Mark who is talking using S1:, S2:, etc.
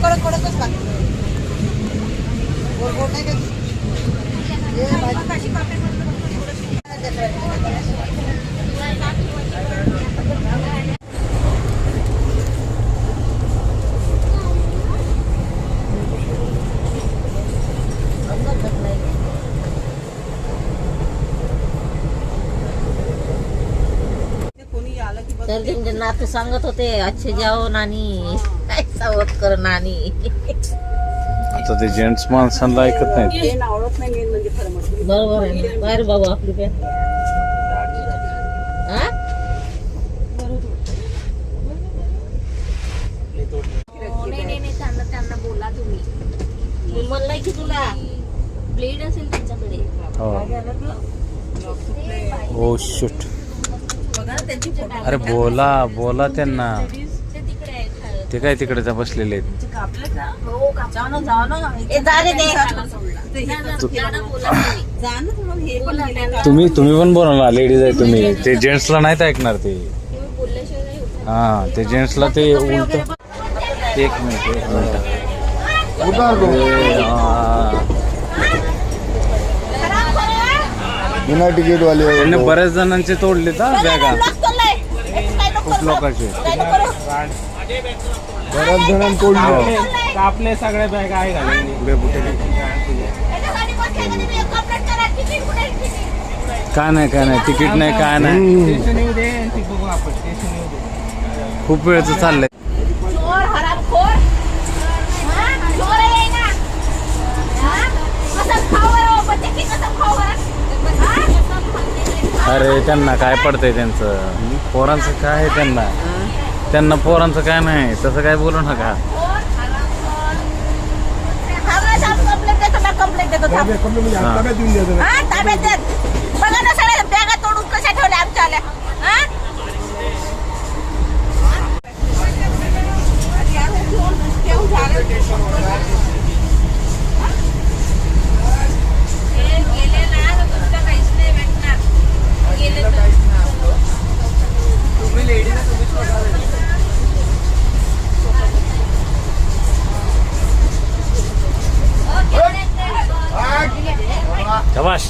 S1: कडक कडकच लागते. गोड गोड नाही का?
S2: तर त्यांचे नातू सांगत होते अच्छे जाओ नानी ऐसा होत कर नानी.
S3: आता ते जेंट्स माणसांना ऐकत नाहीत.
S2: बरोबर आहे ना. काय रे बाबा आपली बॅग
S4: त्यांना बोला तुम्ही.
S2: म्हणलंय की तुला
S4: ब्लेड असेल त्यांच्याकडे.
S3: ओ शूट. अरे बोला बोला त्यांना. ते काय तिकडे बसलेले आहेत. तुम्ही पण बोला ना. लेडीज आहे तुम्ही. ते जेंट्सला नाहीत ऐकणार ते. हा ते जेंट्सला ते उलट. एक मिनिट
S5: बिना तिकीट वाले
S3: त्यांनी बऱ्याच जणांचे तोडले तर बॅगा. खूप लोकांचे
S5: बऱ्याच जणांनी तोडले.
S6: आपले सगळ्या बॅग आहे
S3: काय नाही तिकीट नाही काय नाही. खूप वेळच चाललंय. अरे त्यांना काय पडतंय त्यांचं. पोरांचं काय आहे त्यांना पोरांचं काय नाही. तसं काय बोलू नका.
S1: बॅगा तोडून कशा ठेवल्या आमच्या आल्या.
S3: शाबाश.